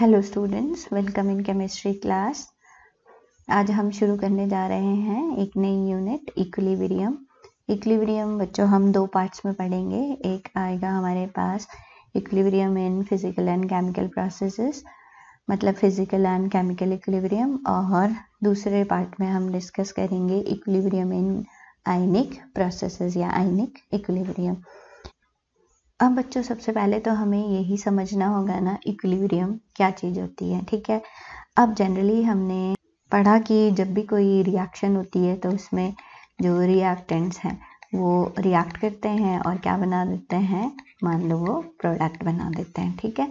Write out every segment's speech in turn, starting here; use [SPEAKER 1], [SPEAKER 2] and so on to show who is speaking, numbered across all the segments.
[SPEAKER 1] Hello students, welcome in chemistry class. आज हम शुरू करने जा रहे हैं एक नई यूनिट इक्विलिब्रियम। इक्विलिब्रियम बच्चों हम दो पार्ट्स में पढ़ेंगे। एक आएगा हमारे पास equilibrium in physical and chemical processes, मतलब फिजिकल एंड केमिकल इक्विलिब्रियम, और दूसरे पार्ट में हम डिस्कस करेंगे इक्विलिब्रियम इन आयनिक प्रोसेसेस या आयनिक इक्विलिब्रियम। अब बच्चों सबसे पहले तो हमें यही समझना होगा ना इक्विलिब्रियम क्या चीज़ होती है, ठीक है। अब जनरली हमने पढ़ा कि जब भी कोई रिएक्शन होती है तो उसमें जो रिएक्टेंट्स हैं वो रिएक्ट करते हैं और क्या बना देते हैं, मान लो वो प्रोडक्ट बना देते हैं, ठीक है।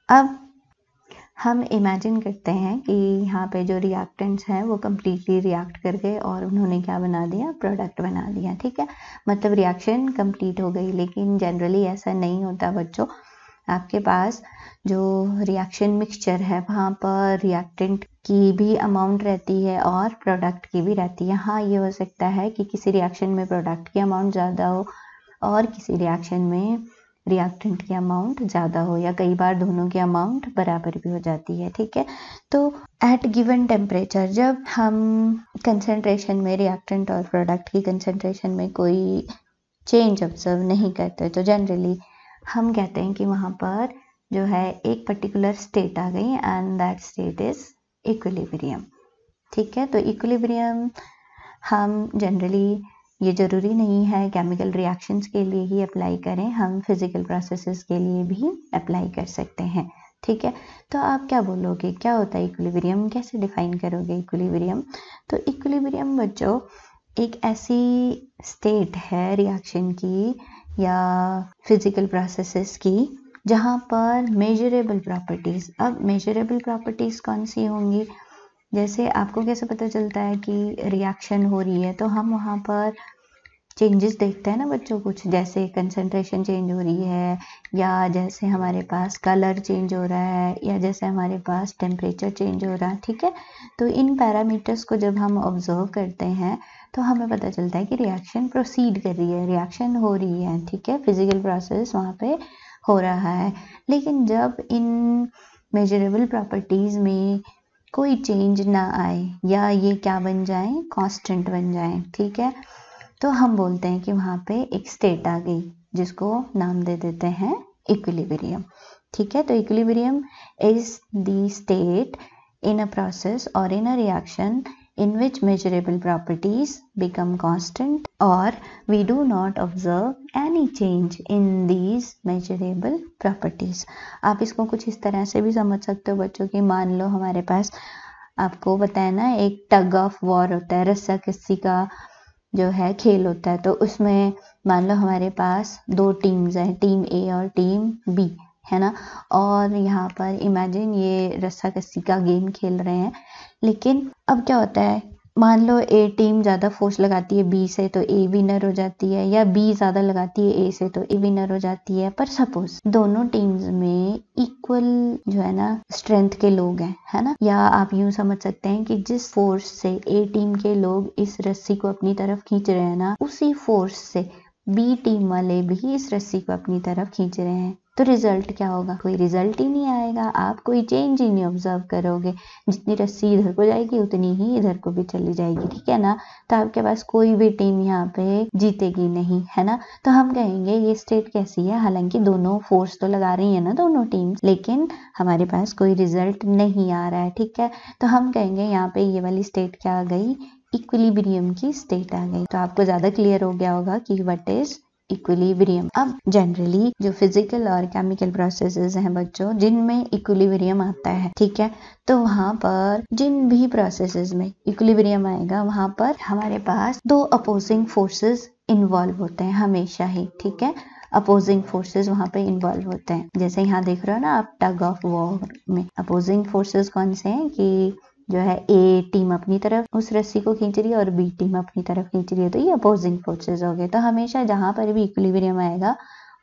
[SPEAKER 1] अब हम इमेजिन करते हैं कि यहाँ पे जो रिएक्टेंट्स हैं वो कम्प्लीटली रिएक्ट कर गए और उन्होंने क्या बना दिया, प्रोडक्ट बना दिया, ठीक है। मतलब रिएक्शन कंप्लीट हो गई, लेकिन जनरली ऐसा नहीं होता बच्चों। आपके पास जो रिएक्शन मिक्सचर है वहाँ पर रिएक्टेंट की भी अमाउंट रहती है और प्रोडक्ट की भी रहती है। हाँ, ये हो सकता है कि किसी रिएक्शन में प्रोडक्ट की अमाउंट ज़्यादा हो और किसी रिएक्शन में रिएक्टेंट की अमाउंट ज़्यादा हो, या कई बार दोनों की अमाउंट बराबर भी हो जाती है, ठीक है। तो एट गिवन टेम्परेचर जब हम कंसंट्रेशन में रिएक्टेंट और प्रोडक्ट की कंसंट्रेशन में कोई चेंज ऑब्जर्व नहीं करते तो जनरली हम कहते हैं कि वहाँ पर जो है एक पर्टिकुलर स्टेट आ गई and that state is equilibrium, ठीक है। तो इक्विलिब्रियम हम जनरली, ये ज़रूरी नहीं है केमिकल रिएक्शंस के लिए ही अप्लाई करें, हम फिजिकल प्रोसेसेस के लिए भी अप्लाई कर सकते हैं, ठीक है। तो आप क्या बोलोगे, क्या होता है इक्विलिब्रियम, कैसे डिफाइन करोगे इक्विलिब्रियम? तो इक्विलिब्रियम बच्चों एक ऐसी स्टेट है रिएक्शन की या फिजिकल प्रोसेसेस की जहाँ पर मेजरेबल प्रॉपर्टीज़, अब मेजरेबल प्रॉपर्टीज़ कौन सी होंगी? जैसे आपको कैसे पता चलता है कि रिएक्शन हो रही है, तो हम वहाँ पर चेंजेस देखते हैं ना बच्चों, कुछ जैसे कंसंट्रेशन चेंज हो रही है, या जैसे हमारे पास कलर चेंज हो रहा है, या जैसे हमारे पास टेम्परेचर चेंज हो रहा है, ठीक है। तो इन पैरामीटर्स को जब हम ऑब्जर्व करते हैं तो हमें पता चलता है कि रिएक्शन प्रोसीड कर रही है, रिएक्शन हो रही है, ठीक है। फिजिकल प्रोसेस वहाँ पे हो रहा है। लेकिन जब इन मेजरेबल प्रॉपर्टीज़ में कोई चेंज ना आए या ये क्या बन जाए, कांस्टेंट बन जाए, ठीक है, तो हम बोलते हैं कि वहाँ पे एक स्टेट आ गई जिसको नाम दे देते हैं इक्विलिब्रियम, ठीक है। तो equilibrium is the state in a process और in a reaction in which measurable properties become constant or we do not observe any change in these measurable properties। आप इसको कुछ इस तरह से भी समझ सकते हो बच्चों की, मान लो हमारे पास, आपको बताया ना, एक टग ऑफ वॉर होता है, रस्सा कस्सी का जो है खेल होता है। तो उसमें मान लो हमारे पास दो टीम्स हैं, टीम ए और टीम बी, है ना। और यहाँ पर इमेजिन ये रस्सा कस्सी का गेम खेल रहे हैं, लेकिन अब क्या होता है, मान लो ए टीम ज़्यादा फोर्स लगाती है बी से तो ए विनर हो जाती है, या बी ज़्यादा लगाती है ए से तो ए विनर हो जाती है। पर सपोज दोनों टीम्स में इक्वल जो है ना स्ट्रेंथ के लोग हैं, है ना। या आप यूं समझ सकते हैं कि जिस फोर्स से ए टीम के लोग इस रस्सी को अपनी तरफ खींच रहे हैं ना, उसी फोर्स से बी टीम वाले भी इस रस्सी को अपनी तरफ खींच रहे हैं। तो रिजल्ट क्या होगा? कोई रिजल्ट ही नहीं आएगा, आप कोई चेंज ही नहीं ऑब्जर्व करोगे। जितनी रस्सी इधर को जाएगी उतनी ही इधर को भी चली जाएगी, ठीक है ना। तो आपके पास कोई भी टीम यहाँ पे जीतेगी नहीं, है ना। तो हम कहेंगे ये स्टेट कैसी है, हालांकि दोनों फोर्स तो लगा रही है ना दोनों टीम, लेकिन हमारे पास कोई रिजल्ट नहीं आ रहा है, ठीक है। तो हम कहेंगे यहाँ पे ये वाली स्टेट क्या आ गई, इक्विलिब्रियम की स्टेट आ गई। तो आपको ज्यादा क्लियर हो गया होगा कि व्हाट इज इक्विलिब्रियम। अब जनरली जो फिजिकल और केमिकल प्रोसेसेस हैं बच्चों जिनमें इक्विलिब्रियम आता है, ठीक है, तो वहाँ पर जिन भी प्रोसेसेस में इक्विलिब्रियम आएगा वहाँ पर हमारे पास दो अपोजिंग फोर्सेस इन्वॉल्व होते हैं हमेशा ही, ठीक है। अपोजिंग फोर्सेस वहाँ पे इन्वॉल्व होते हैं, जैसे यहाँ देख रहे हो ना आप, टग ऑफ वॉर में अपोजिंग फोर्सेस कौन से हैं कि जो है ए टीम अपनी तरफ उस रस्सी को खींच रही है और बी टीम अपनी तरफ खींच रही है, तो ये अपोजिंग फोर्सेस हो गए। तो हमेशा जहां पर भी इक्विलिब्रियम आएगा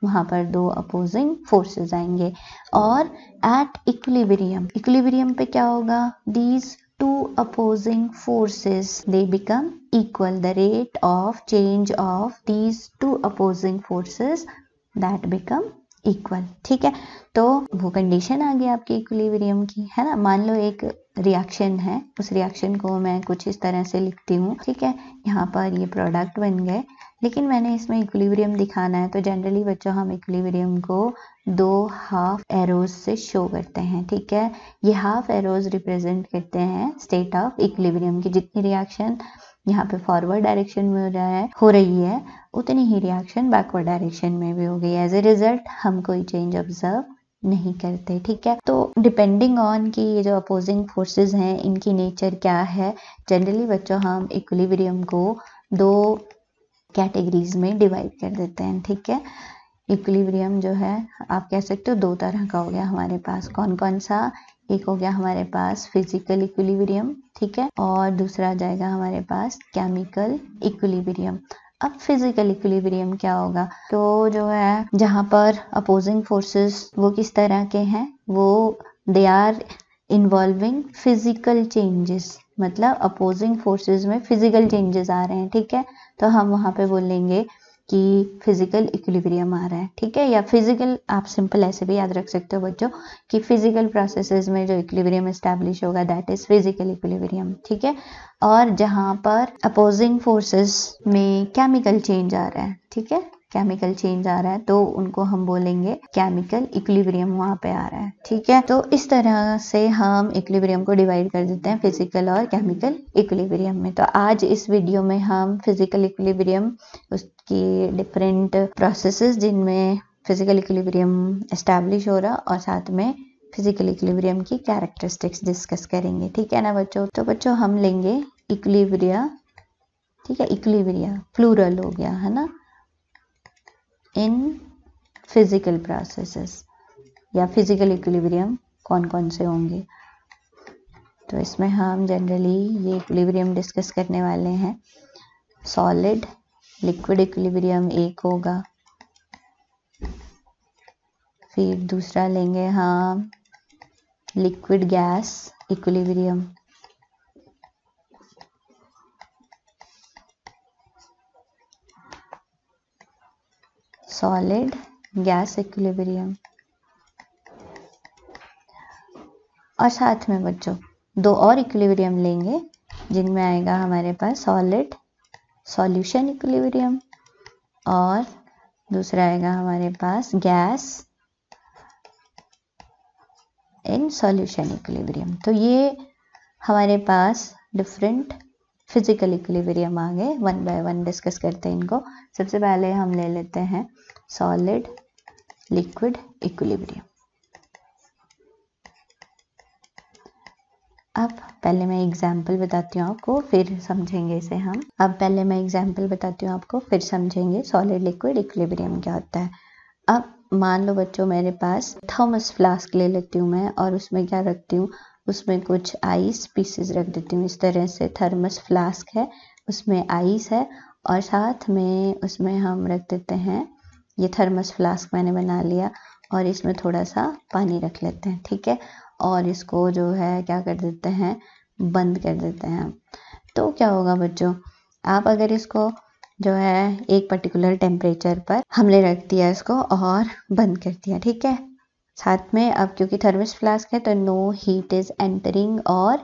[SPEAKER 1] वहां पर दो अपोजिंग फोर्सेस आएंगे। और एट इक्विलिब्रियम पे क्या होगा, these two opposing forces they become equal, the rate of change of these two opposing forces that become equal. ठीक है, तो वो कंडीशन आ गई आपकी इक्विलिब्रियम की, है ना। मान लो एक रिएक्शन है, उस रिएक्शन को मैं कुछ इस तरह से लिखती हूँ। ठीक है, यहाँ पर ये प्रोडक्ट बन गए, लेकिन मैंने इसमें इक्विलिब्रियम दिखाना है, तो जनरली बच्चों हम इक्विलिब्रियम को दो हाफ एरोज से शो करते हैं। ठीक है, ये हाफ एरोज रिप्रेजेंट करते हैं स्टेट ऑफ इक्विलिब्रियम की। जितनी रिएक्शन यहाँ पे फॉरवर्ड डायरेक्शन में हो रही है उतनी ही रिएक्शन बैकवर्ड डायरेक्शन में भी हो गई। एज ए रिजल्ट हम कोई चेंज ऑब्जर्व नहीं करते। ठीक है, तो डिपेंडिंग ऑन कि ये जो अपोजिंग फोर्सेस हैं इनकी नेचर क्या है, जनरली बच्चों हम इक्विलिब्रियम को दो कैटेगरीज में डिवाइड कर देते हैं। ठीक है, इक्विलिब्रियम जो है आप कह सकते हो दो तरह का हो गया हमारे पास। कौन कौन सा? एक हो गया हमारे पास फिजिकल इक्विलिब्रियम, ठीक है, और दूसरा आ जाएगा हमारे पास केमिकल इक्विलिब्रियम। अब फिजिकल इक्विलिब्रियम क्या होगा? तो जो है जहाँ पर अपोजिंग फोर्सेस वो किस तरह के हैं, वो they are involving physical changes, मतलब अपोजिंग फोर्सेस में फिजिकल चेंजेस आ रहे हैं। ठीक है, तो हम वहाँ पे बोलेंगे कि फिजिकल इक्विलिब्रियम आ रहा है। ठीक है, या फिजिकल, आप सिंपल ऐसे भी याद रख सकते हो बच्चों कि फिजिकल प्रोसेसेस में जो इक्विलिब्रियम एस्टैब्लिश होगा दैट इज फिजिकल इक्विलिब्रियम। ठीक है, और जहाँ पर अपोजिंग फोर्सेस में केमिकल चेंज आ रहा है, ठीक है, केमिकल चेंज आ रहा है, तो उनको हम बोलेंगे केमिकल इक्विलिब्रियम वहां पे आ रहा है। ठीक है, तो इस तरह से हम इक्विलिब्रियम को डिवाइड कर देते हैं फिजिकल और केमिकल इक्विलिब्रियम में। तो आज इस वीडियो में हम फिजिकल इक्विलिब्रियम, उसकी डिफरेंट प्रोसेसेस जिनमें फिजिकल इक्विलिब्रियम एस्टैब्लिश हो रहा, और साथ में फिजिकल इक्विलिब्रियम की कैरेक्टरिस्टिक्स डिस्कस करेंगे। ठीक है ना बच्चों? तो बच्चों हम लेंगे इक्विलिब्रिया। ठीक है, इक्विलिब्रिया प्लूरल हो गया, है ना, इन फिजिकल प्रोसेसेस, या फिजिकल इक्विलिब्रियम कौन कौन से होंगे। तो इसमें हम जनरली ये इक्विलिब्रियम डिस्कस करने वाले हैं। सॉलिड लिक्विड इक्विलिब्रियम एक होगा, फिर दूसरा लेंगे हम liquid gas equilibrium, solid gas equilibrium, और साथ में बच्चों दो और इक्विलिब्रियम लेंगे जिनमें आएगा हमारे पास सॉलिड सॉल्यूशन इक्विलिब्रियम, और दूसरा आएगा हमारे पास गैस इन सॉल्यूशन इक्विलिब्रियम। तो ये हमारे पास डिफरेंट फिजिकल इक्विलिब्रियम आ गए। वन बाय वन डिस्कस करते हैं इनको। सबसे पहले हम ले लेते हैं सॉलिड लिक्विड इक्विलिब्रियम। अब पहले मैं एग्जाम्पल बताती हूँ आपको, फिर समझेंगे इसे हम। अब पहले मैं एग्जाम्पल बताती हूँ आपको, फिर समझेंगे सॉलिड लिक्विड इक्विलिब्रियम क्या होता है। अब मान लो बच्चों मेरे पास थर्मस फ्लास्क ले लेती हूँ मैं, और उसमें क्या रखती हूँ, उसमें कुछ आइस पीसेस रख देती हूँ। इस तरह से थर्मस फ्लास्क है, उसमें आइस है, और साथ में उसमें हम रख देते हैं, ये थर्मस फ्लास्क मैंने बना लिया, और इसमें थोड़ा सा पानी रख लेते हैं। ठीक है, और इसको जो है क्या कर देते हैं, बंद कर देते हैं। तो क्या होगा बच्चों, आप अगर इसको जो है एक पर्टिकुलर टेम्परेचर पर हमने रख दिया इसको और बंद कर दिया, ठीक है, साथ में अब क्योंकि थर्मस फ्लास्क है तो नो हीट इज एंटरिंग और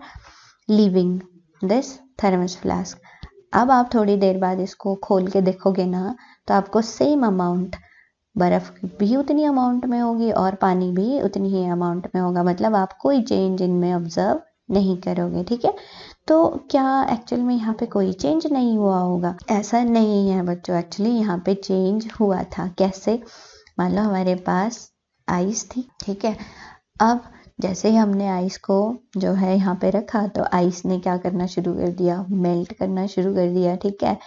[SPEAKER 1] लीविंग दिस थर्मस फ्लास्क। अब आप थोड़ी देर बाद इसको खोल के देखोगे ना, तो आपको सेम अमाउंट बर्फ भी उतनी अमाउंट में होगी और पानी भी उतनी ही अमाउंट में होगा, मतलब आप कोई चेंज इनमें ऑब्जर्व नहीं करोगे। ठीक है, तो क्या एक्चुअल में यहाँ पे कोई चेंज नहीं हुआ होगा? ऐसा नहीं है बच्चों, एक्चुअली यहाँ पे चेंज हुआ था। कैसे? मान लो हमारे पास आइस थी, ठीक है, अब जैसे ही हमने आइस को जो है यहाँ पे रखा तो आइस ने क्या करना शुरू कर दिया, मेल्ट करना शुरू कर दिया। ठीक है,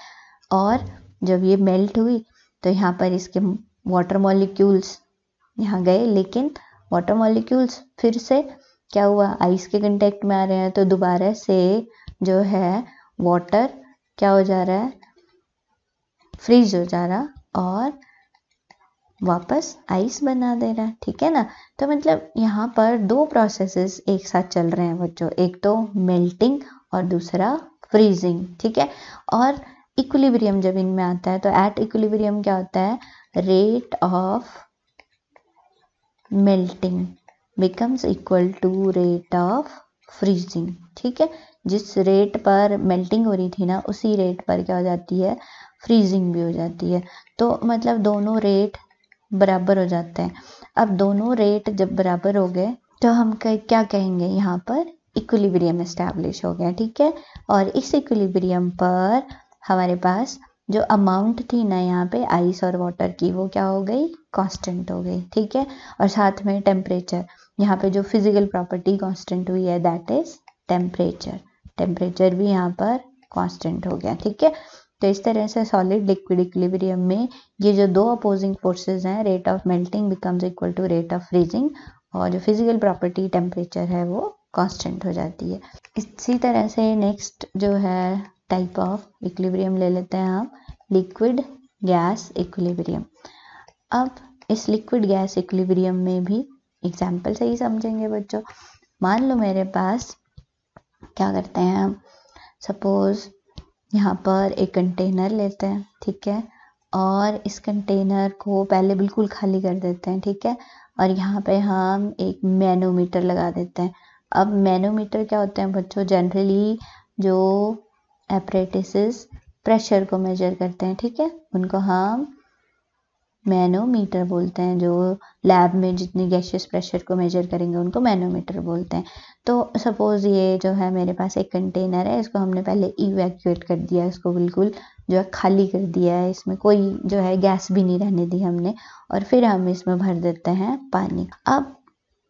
[SPEAKER 1] और जब ये मेल्ट हुई तो यहाँ पर इसके वाटर मॉलिक्यूल्स यहाँ गए, लेकिन वाटर मॉलिक्यूल्स फिर से क्या हुआ, आइस के कांटेक्ट में आ रहे हैं, तो दोबारा से जो है वाटर क्या हो जा रहा है, फ्रीज हो जा रहा और वापस आइस बना दे रहा है। ठीक है ना, तो मतलब यहाँ पर दो प्रोसेसेस एक साथ चल रहे हैं बच्चों, एक तो मेल्टिंग और दूसरा फ्रीजिंग। ठीक है, और इक्विलिब्रियम जब इनमें आता है तो एट इक्विलिब्रियम क्या होता है, rate of melting becomes equal to rate of freezing. ठीक है, जिस रेट पर मेल्टिंग हो रही थी ना, उसी रेट पर क्या हो जाती है, फ्रीजिंग भी हो जाती है। तो मतलब दोनों रेट बराबर हो जाते हैं। अब दोनों रेट जब बराबर हो गए तो हम क्या कहेंगे, यहाँ पर इक्विलिब्रियम एस्टैब्लिश हो गया। ठीक है, और इस इक्विलिब्रियम पर हमारे पास जो अमाउंट थी ना यहाँ पे आइस और वाटर की, वो क्या हो गई, कांस्टेंट हो गई। ठीक है, और साथ में टेम्परेचर, यहाँ पे जो फिजिकल प्रॉपर्टी कांस्टेंट हुई है दैट इज टेम्परेचर। टेम्परेचर भी यहाँ पर कांस्टेंट हो गया। ठीक है, तो इस तरह से सॉलिड लिक्विड इक्विलिब्रियम में ये जो दो अपोजिंग फोर्सेस हैं, rate of melting becomes equal to rate of freezing, और जो फिजिकल प्रॉपर्टी टेम्परेचर है वो कांस्टेंट हो जाती है। इसी तरह से नेक्स्ट जो है टाइप ऑफ इक्विलिब्रियम ले लेते हैं हम, लिक्विड गैस इक्विलिब्रियम। अब इस लिक्विड गैस इक्विलिब्रियम में भी एग्जाम्पल से ही समझेंगे बच्चों। मान लो मेरे पास क्या करते हैं हम, सपोज यहाँ पर एक कंटेनर लेते हैं। ठीक है, और इस कंटेनर को पहले बिल्कुल खाली कर देते हैं। ठीक है, और यहाँ पे हम एक मैनोमीटर लगा देते हैं। अब मैनोमीटर क्या होते हैं बच्चों, जनरली जो एपरेटिसेस प्रेशर को मेजर करते हैं। ठीक है, उनको हम मैनोमीटर बोलते हैं। जो लैब में जितनी गैसियस प्रेशर को मेजर करेंगे उनको मैनोमीटर बोलते हैं। तो सपोज ये जो है मेरे पास एक कंटेनर है, इसको हमने पहले इवैक्यूएट कर दिया, इसको बिल्कुल जो है खाली कर दिया है, इसमें कोई जो है गैस भी नहीं रहने दी हमने, और फिर हम इसमें भर देते हैं पानी। अब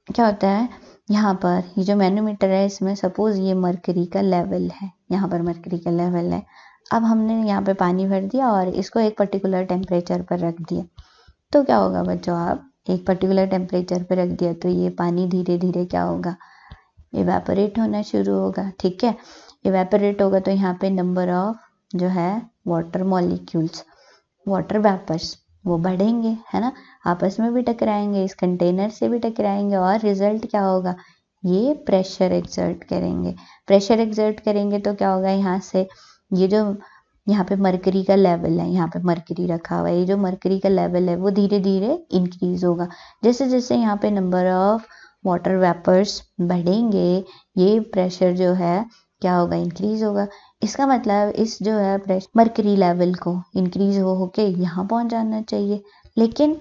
[SPEAKER 1] क्या होता है, यहाँ पर ये जो मैनोमीटर है इसमें सपोज ये मरकरी का लेवल है, यहाँ पर मरकरी का लेवल है। अब हमने यहाँ पे पानी भर दिया और इसको एक पर्टिकुलर टेम्परेचर पर रख दिया। तो क्या होगा बच्चों, आप एक पर्टिकुलर टेम्परेचर पर रख दिया तो ये पानी धीरे धीरे क्या होगा, इवेपोरेट होना शुरू होगा। ठीक है, इवेपोरेट होगा तो यहाँ पे नंबर ऑफ जो है वाटर मॉलिक्यूल्स, वाटर वेपर्स, वो बढ़ेंगे, है ना, आपस में भी टकराएंगे, इस कंटेनर से भी टकराएंगे, और रिजल्ट क्या होगा, ये प्रेशर एक्सर्ट करेंगे। प्रेशर एक्सर्ट करेंगे तो क्या होगा, यहाँ से ये जो यहाँ पे मरकरी का लेवल है, यहाँ पे मरकरी रखा हुआ है, ये जो मरकरी का लेवल है वो धीरे धीरे इंक्रीज होगा। जैसे जैसे यहाँ पे नंबर ऑफ वाटर वेपर्स बढ़ेंगे, ये प्रेशर जो है क्या होगा, इंक्रीज होगा। इसका मतलब इस जो है प्रेशर मरकरी लेवल को इंक्रीज हो होके यहाँ पहुँच जाना चाहिए। लेकिन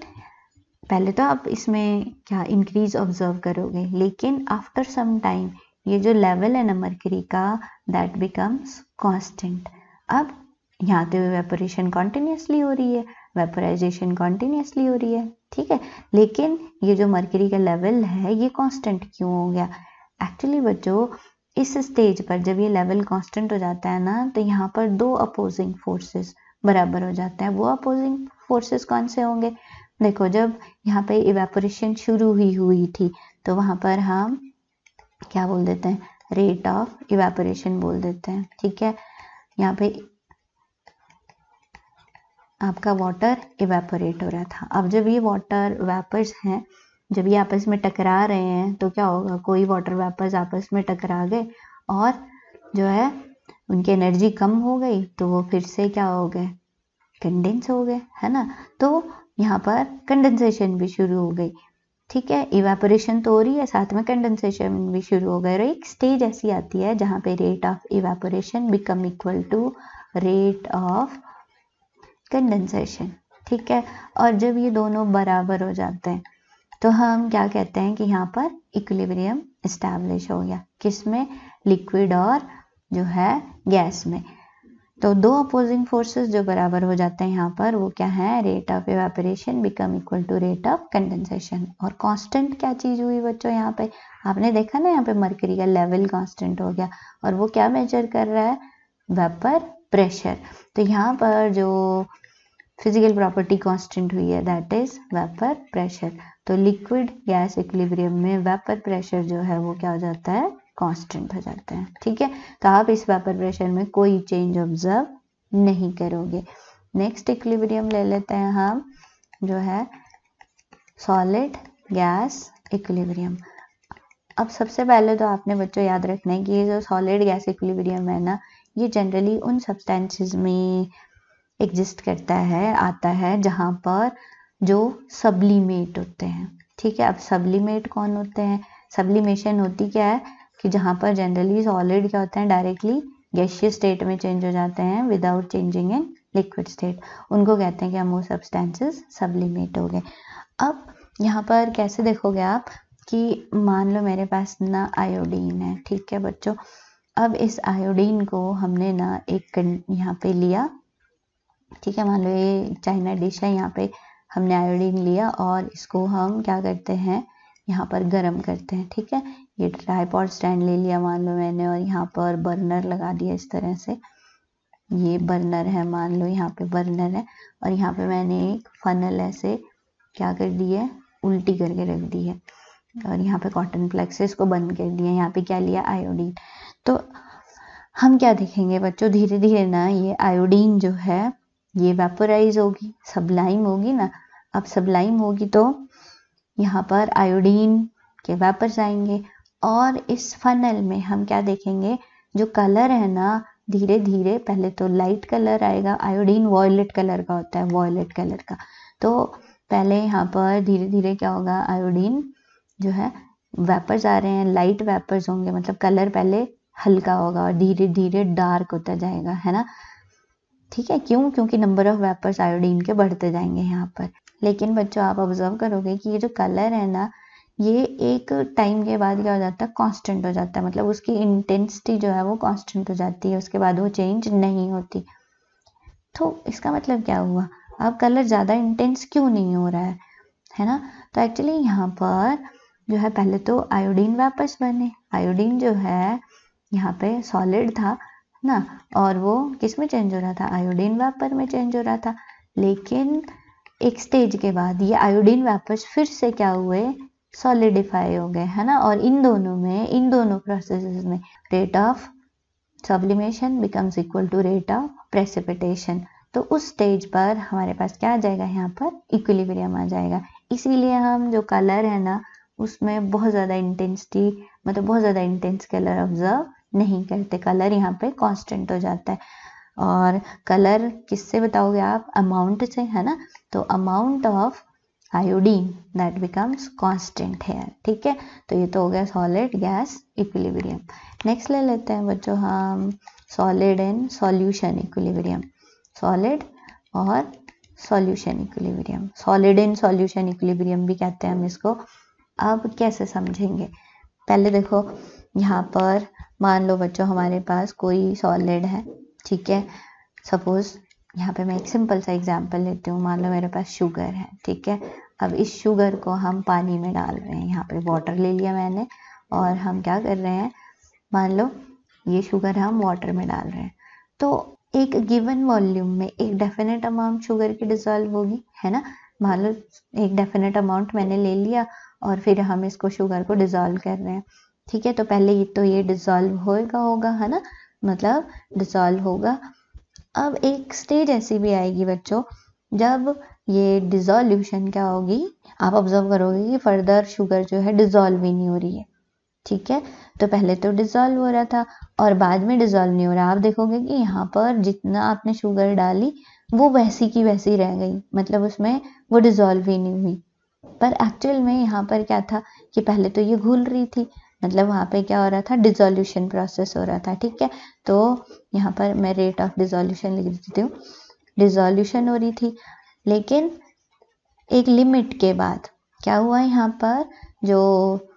[SPEAKER 1] पहले तो आप इसमें क्या इंक्रीज ऑब्जर्व करोगे, लेकिन आफ्टर सम टाइम ये जो लेवल है ना मरकरी का, दैट बिकम्स कांस्टेंट। अब यहाँ तो वेपोरेशन कॉन्टिन्यूसली हो रही है, वेपोराइजेशन कॉन्टिन्यूसली हो रही है। ठीक है, लेकिन ये जो मरकरी का लेवल है ये कांस्टेंट क्यों हो गया? एक्चुअली बच्चों इस स्टेज पर जब ये लेवल कांस्टेंट हो जाता है ना, तो यहाँ पर दो अपोजिंग फोर्सेस बराबर हो जाते हैं। वो अपोजिंग फोर्सेस कौन से होंगे? देखो, जब यहाँ पे इवेपोरेशन शुरू हुई थी तो वहाँ पर हम क्या बोल देते हैं, रेट ऑफ इवेपोरेशन बोल देते हैं। ठीक है, यहाँ पे आपका वाटर इवेपोरेट हो रहा था। अब जब ये वाटर वेपर्स हैं, जब ये आपस में टकरा रहे हैं तो क्या होगा, कोई वाटर वेपर्स आपस में टकरा गए और जो है उनकी एनर्जी कम हो गई, तो वो फिर से क्या हो गए, कंडेंस हो गए, है ना। तो यहाँ पर कंडेंसेशन भी शुरू हो गई। ठीक है, इवेपोरेशन तो हो रही है, साथ में कंडेंसेशन भी शुरू हो गए। और एक स्टेज ऐसी आती है जहाँ पे rate of evaporation become equal to rate of condensation. ठीक है, और जब ये दोनों बराबर हो जाते हैं तो हम क्या कहते हैं कि यहाँ पर इक्विलिब्रियम एस्टैब्लिश हो गया। किसमें? लिक्विड और जो है गैस में। तो दो अपोजिंग फोर्सेस जो बराबर हो जाते हैं यहाँ पर, वो क्या है, rate of evaporation become equal to rate of condensation. और कांस्टेंट क्या चीज हुई बच्चों, यहाँ पे आपने देखा ना, यहाँ पे मरकरी का लेवल कांस्टेंट हो गया, और वो क्या मेजर कर रहा है, वेपर प्रेशर। तो यहाँ पर जो फिजिकल प्रॉपर्टी कांस्टेंट हुई है दैट इज वेपर प्रेशर। तो लिक्विड गैस इक्विलिब्रियम में वेपर प्रेशर जो है वो क्या हो जाता है, कांस्टेंट हो जाता है। ठीक है, तो आप इस वेपर प्रेशर में कोई चेंज ऑब्जर्व नहीं करोगे। नेक्स्ट इक्विलिब्रियम ले लेते हैं हम, जो है सॉलिड गैस इक्विलिब्रियम। अब सबसे पहले तो आपने बच्चों याद रखना है कि ये जो सॉलिड गैस इक्विलिब्रियम है ना, ये जनरली उन सब्सटेंसेस में एग्जिस्ट करता है, आता है, जहाँ पर जो सब्लिमेट होते हैं। ठीक है। अब सब्लिमेट कौन होते हैं? सब्लिमेशन होती क्या है कि जहाँ पर जनरली सॉलिड क्या होते हैं, डायरेक्टली गैसियस स्टेट में चेंज हो जाते हैं without changing in liquid state, उनको कहते हैं कि हम वो सब्सटेंसेस सब्लिमेट हो गए। अब यहाँ पर कैसे देखोगे आप कि मान लो मेरे पास ना आयोडीन है, ठीक है बच्चों। अब इस आयोडीन को हमने ना एक यहाँ पे लिया, ठीक है, मान लो ये चाइना डिश है, यहाँ पे हमने आयोडीन लिया और इसको हम क्या करते हैं, यहाँ पर गर्म करते हैं, ठीक है। ये ट्राइपॉड स्टैंड ले लिया मान लो मैंने, और यहाँ पर बर्नर लगा दिया इस तरह से, ये बर्नर है मान लो, यहाँ पे बर्नर है, और यहाँ पे मैंने एक फनल ऐसे क्या कर दी है, उल्टी करके रख दी है, और यहाँ पे कॉटन प्लग से इसको बंद कर दिया। यहाँ पे क्या लिया, आयोडीन। तो हम क्या देखेंगे बच्चों, धीरे धीरे ना ये आयोडीन जो है ये वेपोराइज होगी, सब्लाइम होगी ना। अब सब्लाइम होगी तो यहाँ पर आयोडीन के वेपर्स आएंगे, और इस फनल में हम क्या देखेंगे, जो कलर है ना धीरे धीरे, पहले तो लाइट कलर आएगा, आयोडीन वॉयलेट कलर का होता है, वॉयलेट कलर का। तो पहले यहाँ पर धीरे धीरे क्या होगा, आयोडीन जो है वेपर्स आ रहे हैं, लाइट वेपर्स होंगे, मतलब कलर पहले हल्का होगा और धीरे धीरे डार्क होता जाएगा, है ना। ठीक है, क्यों? क्योंकि नंबर ऑफ वेपर्स आयोडीन के बढ़ते जाएंगे यहाँ पर। लेकिन बच्चों आप ऑब्जर्व करोगे कि ये जो कलर है ना, ये एक टाइम के बाद क्या हो जाता है, कांस्टेंट हो जाता है, मतलब उसकी इंटेंसिटी जो है वो कांस्टेंट हो जाती है, उसके बाद वो चेंज नहीं होती। तो इसका मतलब क्या हुआ, अब कलर ज़्यादा इंटेंस क्यों नहीं हो रहा है ना। तो एक्चुअली यहाँ पर जो है पहले तो आयोडीन वेपर्स बने, आयोडीन जो है यहाँ पे सॉलिड था ना, और वो किस में चेंज हो रहा था, आयोडीन वेपर में चेंज हो रहा था। लेकिन एक स्टेज के बाद ये आयोडीन वेपर्स फिर से क्या हुए, सॉलिडिफाई हो गए, है ना। और इन दोनों प्रोसेसेस में rate of sublimation becomes equal to rate of precipitation. तो उस स्टेज पर हमारे पास क्या आ जाएगा, यहाँ पर इक्विलिब्रियम आ जाएगा। इसीलिए हम जो कलर है ना उसमें बहुत ज़्यादा इंटेंसिटी, मतलब बहुत ज़्यादा इंटेंस कलर ऑब्जर्व नहीं करते, कलर यहाँ पे कांस्टेंट हो जाता है। और कलर किससे बताओगे आप, अमाउंट से, है ना। तो amount of iodine that becomes constant है, ठीक है। तो ये तो हो गया सॉलिड गैस इक्विलिब्रियम। नेक्स्ट ले लेते हैं बच्चों हम solid and solution equilibrium, solid और solution equilibrium, solid and solution equilibrium भी कहते हैं हम इसको। अब कैसे समझेंगे, पहले देखो यहाँ पर मान लो बच्चों हमारे पास कोई सॉलिड है, ठीक है। सपोज यहाँ पे मैं एक सिंपल सा एग्जांपल लेती हूँ, मान लो मेरे पास शुगर है, ठीक है। अब इस शुगर को हम पानी में डाल रहे हैं, यहाँ पे वाटर ले लिया मैंने, और हम क्या कर रहे हैं, मान लो ये शुगर हम वाटर में डाल रहे हैं। तो एक गिवन वॉल्यूम में एक डेफिनेट अमाउंट शुगर की डिसॉल्व होगी, है ना। मान लो एक डेफिनेट अमाउंट मैंने ले लिया और फिर हम इसको शुगर को डिसॉल्व कर रहे हैं, ठीक है। तो पहले ये डिसॉल्व होगा, है ना, मतलब डिसॉल्व होगा। अब एक स्टेज ऐसी भी आएगी बच्चों जब ये डिसॉल्यूशन क्या होगी, आप ऑब्जर्व करोगे कि फर्दर शुगर जो है डिसॉल्व ही नहीं हो रही है, ठीक है। तो पहले तो डिसॉल्व हो रहा था और बाद में डिसॉल्व नहीं हो रहा। आप देखोगे कि यहाँ पर जितना आपने शुगर डाली वो वैसी की वैसी रह गई, मतलब उसमें वो डिसॉल्व ही नहीं हुई। पर एक्चुअल में यहाँ पर क्या था कि पहले तो ये घुल रही थी, मतलब वहाँ पे क्या हो रहा था, डिसॉल्यूशन प्रोसेस हो रहा था, ठीक है। तो यहाँ पर मैं रेट ऑफ डिसॉल्यूशन लिख देती हूँ, डिसॉल्यूशन हो रही थी। लेकिन एक लिमिट के बाद क्या हुआ, यहाँ पर जो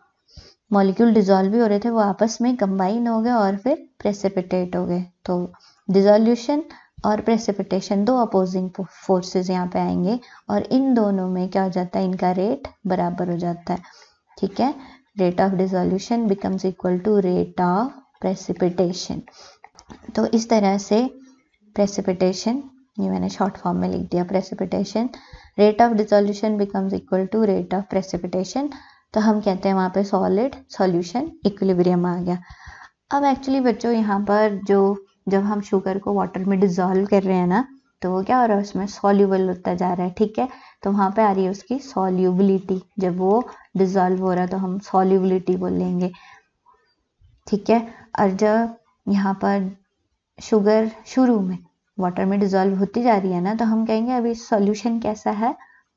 [SPEAKER 1] मॉलिक्यूल डिसॉल्व भी हो रहे थे वो आपस में कंबाइन हो गए और फिर प्रेसिपिटेट हो गए। तो डिसॉल्यूशन और प्रेसिपिटेशन दो अपोजिंग फोर्सेस यहाँ पे आएंगे, और इन दोनों में क्या हो जाता है, इनका रेट बराबर हो जाता है, ठीक है। Rate of dissolution becomes equal to rate of precipitation. तो इस तरह से प्रेसिपिटेशन, ये मैंने शॉर्ट फॉर्म में लिख दिया, precipitation, rate of dissolution becomes equal to rate of precipitation. तो हम कहते हैं वहाँ पे सॉलिड सॉल्यूशन इक्विलिब्रियम आ गया। अब एक्चुअली बच्चों यहाँ पर जब हम शुगर को वाटर में डिसॉल्व कर रहे हैं ना, तो वो क्या हो रहा है, उसमें सॉल्यूबल होता जा रहा है, ठीक है। तो वहाँ पे आ रही है उसकी सॉल्यूबिलिटी, जब वो डिसॉल्व हो रहा है तो हम सॉल्यूबिलिटी बोलेंगे, ठीक है। और जब यहाँ पर शुगर शुरू में वाटर में डिसॉल्व होती जा रही है ना, तो हम कहेंगे अभी सॉल्यूशन कैसा है,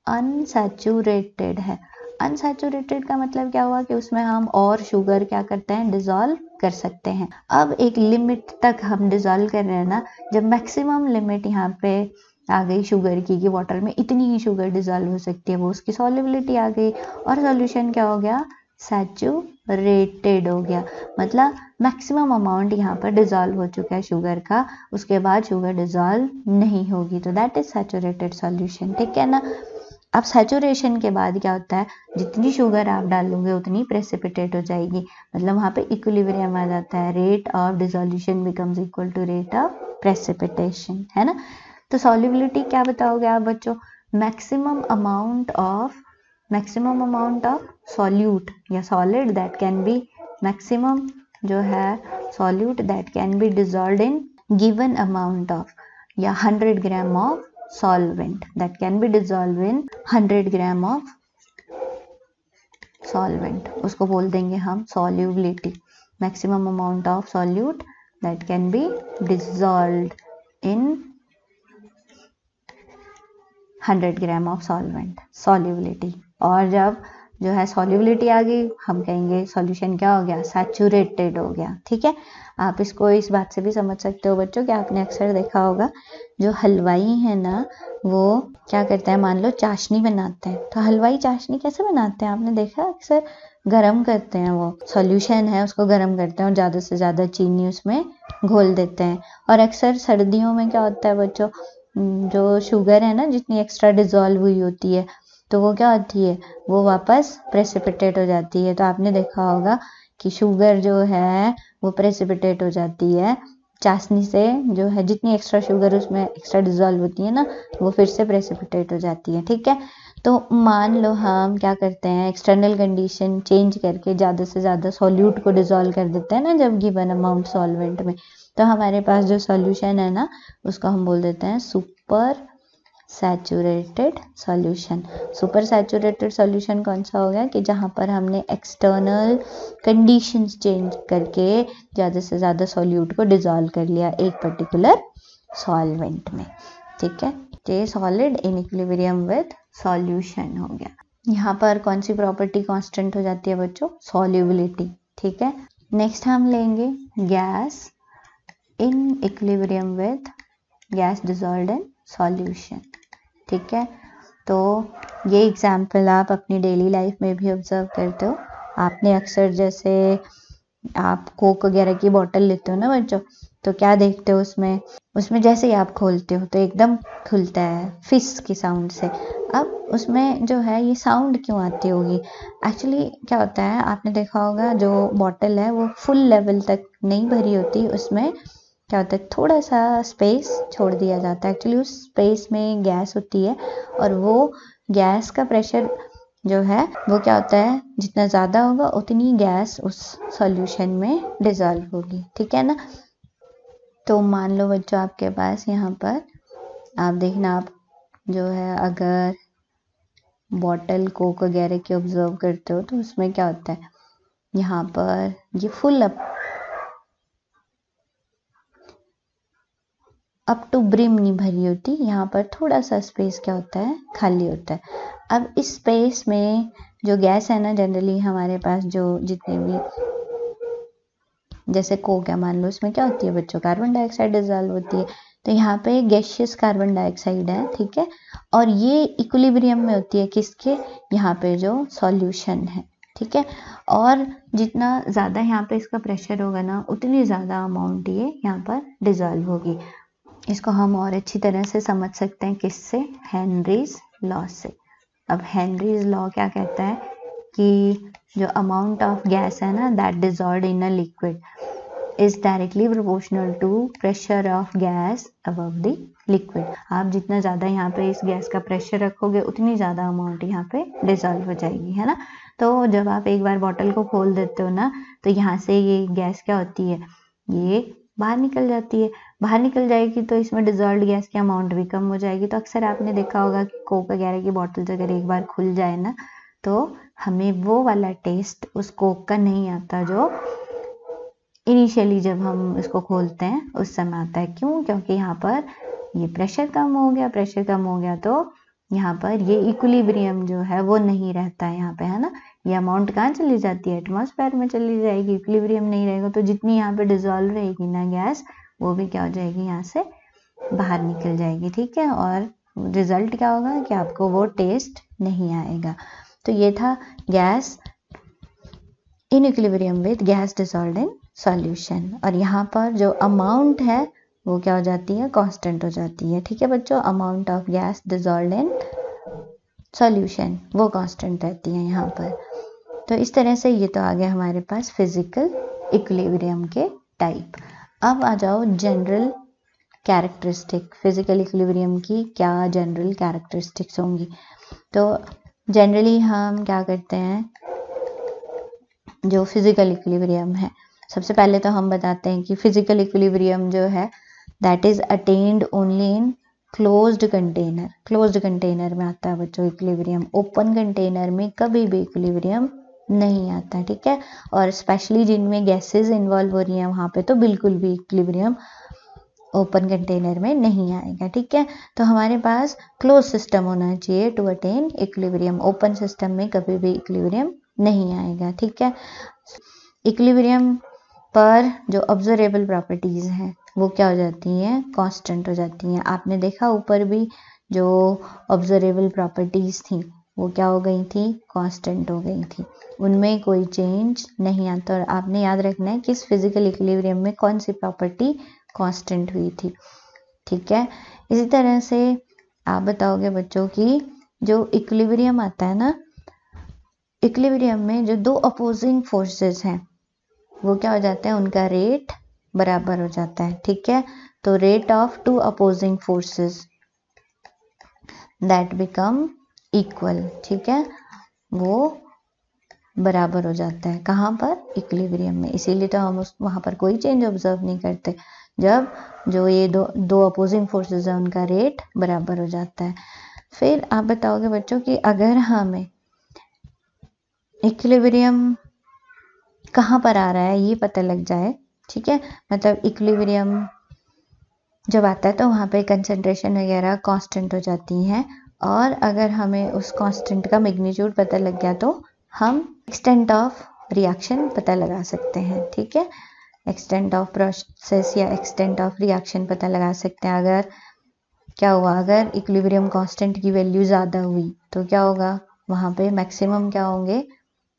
[SPEAKER 1] अनसैचुरेटेड है। अनसैचुरेटेड का मतलब क्या हुआ कि उसमें हम और शुगर क्या करते हैं, डिजॉल्व कर सकते हैं। अब एक लिमिट तक हम डिजॉल्व कर रहे हैं ना, जब मैक्सिमम लिमिट यहाँ पे आ गई शुगर की कि वाटर में इतनी ही शुगर डिजॉल्व हो सकती है, वो उसकी सॉल्युबिलिटी आ गई और सॉल्यूशन क्या हो गया, सैचुरेटेड हो गया। मतलब मैक्सिमम अमाउंट यहाँ पर डिजॉल्व हो चुका है शुगर का, उसके बाद शुगर डिजॉल्व नहीं होगी, तो दैट इज सैचुरेटेड सॉल्यूशन। ठीक है ना। अब सैचुरेशन के बाद क्या होता है, जितनी शुगर आप डालोगे उतनी प्रेसिपिटेट हो जाएगी, मतलब वहाँ पे इक्विलिब्रियम आ जाता है, rate of dissolution becomes equal to rate of precipitation, है ना। तो सॉल्युबिलिटी क्या बताओगे आप बच्चों, मैक्सिमम अमाउंट ऑफ सॉल्यूट या solid that can be, maximum जो है solute that can be dissolved in given amount of, या 100 gram of solvent that can be dissolved in 100 gram of solvent, उसको बोल देंगे हम solubility, maximum amount of solute that can be dissolved in 100 gram of solvent, solubility। और जब जो है solubility आ गई, हम कहेंगे solution क्या हो गया, saturated हो गया। ठीक है, आप इसको इस बात से भी समझ सकते हो बच्चों कि आपने अक्सर देखा होगा जो हलवाई है ना, वो क्या करते हैं, मान लो चाशनी बनाते हैं, तो हलवाई चाशनी कैसे बनाते हैं, आपने देखा अक्सर गरम करते हैं, वो सॉल्यूशन है उसको गरम करते हैं और ज़्यादा से ज़्यादा चीनी उसमें घोल देते हैं। और अक्सर सर्दियों में क्या होता है बच्चों, जो शुगर है ना जितनी एक्स्ट्रा डिजॉल्व हुई होती है, तो वो क्या होती है, वो वापस प्रेसिपिटेट हो जाती है। तो आपने देखा होगा कि शुगर जो है वो प्रेसिपिटेट हो जाती है चाशनी से, जो है जितनी एक्स्ट्रा शुगर उसमें एक्स्ट्रा डिजॉल्व होती है ना, वो फिर से प्रेसिपिटेट हो जाती है। ठीक है, तो मान लो हम क्या करते हैं, एक्सटर्नल कंडीशन चेंज करके ज़्यादा से ज़्यादा सॉल्यूट को डिजॉल्व कर देते हैं ना जब गिवन अमाउंट सॉल्वेंट में, तो हमारे पास जो सॉल्यूशन है ना उसको हम बोल देते हैं super saturated solution. Super saturated solution कौन सा हो गया कि जहाँ पर हमने एक्सटर्नल कंडीशंस चेंज करके ज़्यादा से ज़्यादा सॉल्यूट को डिजॉल्व कर लिया एक पर्टिकुलर सॉल्वेंट में। ठीक है, ये solid in equilibrium with solution हो गया। यहाँ पर कौन सी प्रॉपर्टी कांस्टेंट हो जाती है बच्चों, सॉल्युबिलिटी। ठीक है, नेक्स्ट हम लेंगे gas in equilibrium with gas dissolved in solution. ठीक है, तो ये एग्जाम्पल आप अपनी डेली लाइफ में भी ऑब्जर्व करते हो। आपने अक्सर जैसे आप कोक वगैरह की बोतल लेते हो ना बच्चों, तो क्या देखते हो उसमें जैसे ही आप खोलते हो तो एकदम खुलता है फिस की साउंड से। अब उसमें जो है ये साउंड क्यों आती होगी, एक्चुअली क्या होता है, आपने देखा होगा जो बोतल है वो फुल लेवल तक नहीं भरी होती, उसमें क्या होता है थोड़ा सा स्पेस छोड़ दिया जाता है। एक्चुअली उस स्पेस में गैस होती है और वो गैस का प्रेशर जो है वो क्या होता है, जितना ज़्यादा होगा उतनी गैस उस सॉल्यूशन में डिजॉल्व होगी। ठीक है ना। तो मान लो बच्चों आपके पास यहाँ पर आप देखना, आप जो है अगर बॉटल कोक वगैरह की ऑब्जर्व करते हो तो उसमें क्या होता है, यहाँ पर ये फुल अप टू ब्रिम नहीं भरी होती, यहाँ पर थोड़ा सा स्पेस क्या होता है, खाली होता है। अब इस स्पेस में जो गैस है ना, जनरली हमारे पास जो जितने भी जैसे कोक है मान लो, इसमें क्या होती है बच्चों, कार्बन डाइऑक्साइड डिजॉल्व होती है, तो यहाँ पे गैसियस कार्बन डाइऑक्साइड है। ठीक है, और ये इक्विलिब्रियम में होती है किसके, यहाँ पे जो सॉल्यूशन है। ठीक है, और जितना ज़्यादा यहाँ पे इसका प्रेशर होगा ना, उतनी ज़्यादा अमाउंट ये यहाँ पर डिजॉल्व होगी। इसको हम और अच्छी तरह से समझ सकते हैं किससे, हेनरीज लॉ से। अब हेनरीज लॉ क्या कहता है कि जो अमाउंट ऑफ गैस है ना that dissolved in a liquid is directly proportional to pressure of gas above the liquid. आप जितना ज़्यादा यहाँ पे इस गैस का प्रेशर रखोगे उतनी ज़्यादा अमाउंट यहाँ पे डिजॉल्व हो जाएगी, है ना। तो जब आप एक बार बॉटल को खोल देते हो ना, तो यहाँ से ये गैस क्या होती है, ये बाहर निकल जाती है। बाहर निकल जाएगी तो इसमें डिजॉल्व्ड गैस की अमाउंट भी कम हो जाएगी। तो अक्सर आपने देखा होगा कि कोक वगैरह की बॉटल्स अगर एक बार खुल जाए ना, तो हमें वो वाला टेस्ट उस कोक का नहीं आता जो इनिशियली जब हम इसको खोलते हैं उस समय आता है। क्यों, क्योंकि यहाँ पर ये प्रेशर कम हो गया। प्रेशर कम हो गया तो यहाँ पर ये इक्विलिब्रियम जो है वो नहीं रहता है यहाँ पे, है ना। ये अमाउंट कहाँ चली जाती है, एटमॉस्फेयर में चली जाएगी। इक्विलिब्रियम नहीं रहेगा तो जितनी यहाँ पे डिजोल्व रहेगी ना गैस, वो भी क्या हो जाएगी, यहाँ से बाहर निकल जाएगी, ठीक है। और रिजल्ट क्या होगा कि आपको वो टेस्ट नहीं आएगा। तो ये था gas in equilibrium with gas dissolved in solution. और यहाँ पर जो अमाउंट है वो क्या हो जाती है, कांस्टेंट हो जाती है, ठीक है बच्चों। Amount of gas dissolved in solution वो कांस्टेंट रहती है यहाँ पर। तो इस तरह से ये तो आ गया हमारे पास फिजिकल इक्विलिब्रियम के टाइप। अब आ जाओ जनरल कैरेक्टरिस्टिक। फिजिकल इक्विलिब्रियम की क्या जनरल कैरेक्टरिस्टिक्स होंगी। तो जनरली हम क्या करते हैं, जो फिजिकल इक्विलिब्रियम है, सबसे पहले तो हम बताते हैं कि फिजिकल इक्विलिब्रियम जो है that is attend only in closed container. Closed container में आता है बच्चों इक्विलिब्रियम। ओपन कंटेनर में कभी भी इक्विलिब्रियम नहीं आता, ठीक है। और स्पेशली जिनमें गैसेस इन्वॉल्व हो रही हैं वहां पे तो बिल्कुल भी इक्विलिब्रियम ओपन कंटेनर में नहीं आएगा, ठीक है। तो हमारे पास क्लोज सिस्टम होना चाहिए to attain equilibrium. Open system में कभी भी इक्विलिब्रियम नहीं आएगा, ठीक है। इक्विलिब्रियम पर जो ऑब्जर्वेबल प्रॉपर्टीज हैं वो क्या हो जाती हैं, कांस्टेंट हो जाती हैं। आपने देखा ऊपर भी जो ऑब्जर्वेबल प्रॉपर्टीज थी वो क्या हो गई थी, कांस्टेंट हो गई थी, उनमें कोई चेंज नहीं आता। और आपने याद रखना है कि इस फिजिकल इक्विलिब्रियम में कौन सी प्रॉपर्टी कांस्टेंट हुई थी, ठीक है। इसी तरह से आप बताओगे बच्चों की जो इक्विलिब्रियम आता है ना, इक्विलिब्रियम में जो दो अपोजिंग फोर्सेस हैं वो क्या हो जाते हैं, उनका रेट बराबर हो जाता है, ठीक है। तो rate of to opposing forces that become equal, ठीक है, वो बराबर हो जाता है। कहाँ पर, इक्विलिब्रियम में। इसीलिए तो हम वहाँ पर कोई चेंज ऑब्जर्व नहीं करते जब जो ये दो अपोजिंग फोर्सेस है उनका रेट बराबर हो जाता है। फिर आप बताओगे बच्चों कि अगर हमें इक्विलिब्रियम कहाँ पर आ रहा है ये पता लग जाए, ठीक है, मतलब इक्विलिब्रियम जब आता है तो वहाँ पे कंसंट्रेशन वगैरह कांस्टेंट हो जाती हैं। और अगर हमें उस कांस्टेंट का मैग्नीट्यूड पता लग गया तो हम एक्सटेंट ऑफ रिएक्शन पता लगा सकते हैं, ठीक है। एक्सटेंट ऑफ प्रोसेस या एक्सटेंट ऑफ रिएक्शन पता लगा सकते हैं। अगर क्या हुआ, अगर इक्विलिब्रियम कांस्टेंट की वैल्यू ज़्यादा हुई तो क्या होगा, वहाँ पे मैक्सिमम क्या होंगे,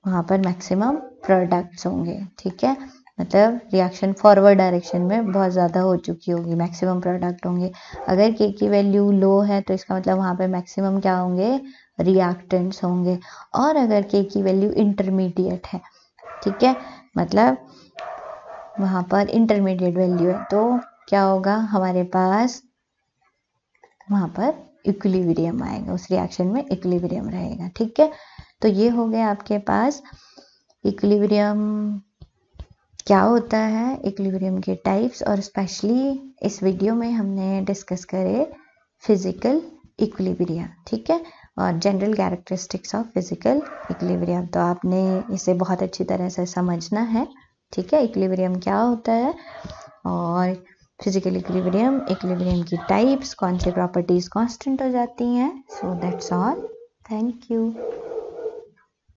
[SPEAKER 1] वहाँ पर मैक्सिमम प्रोडक्ट्स होंगे, ठीक है। मतलब रिएक्शन फॉरवर्ड डायरेक्शन में बहुत ज़्यादा हो चुकी होगी, मैक्सिमम प्रोडक्ट होंगे। अगर के की वैल्यू लो है तो इसका मतलब वहाँ पे मैक्सिमम क्या होंगे, रिएक्टेंट्स होंगे। और अगर के की वैल्यू इंटरमीडिएट है, ठीक है, मतलब वहाँ पर इंटरमीडिएट वैल्यू है, तो क्या होगा, हमारे पास वहाँ पर इक्विलिब्रियम आएगा, उस रिएक्शन में इक्विलिब्रियम रहेगा, ठीक है। तो ये हो गया आपके पास इक्विलिब्रियम क्या होता है, इक्विलिब्रियम के टाइप्स। और स्पेशली इस वीडियो में हमने डिस्कस करे फिजिकल इक्विलिब्रियम, ठीक है, और general characteristics of physical equilibrium. तो आपने इसे बहुत अच्छी तरह से समझना है, ठीक है, इक्विलिब्रियम क्या होता है और फिजिकल इक्विलिब्रियम, इक्विलिब्रियम की टाइप्स, कौन सी प्रॉपर्टीज कांस्टेंट हो जाती हैं। So that's all, thank you.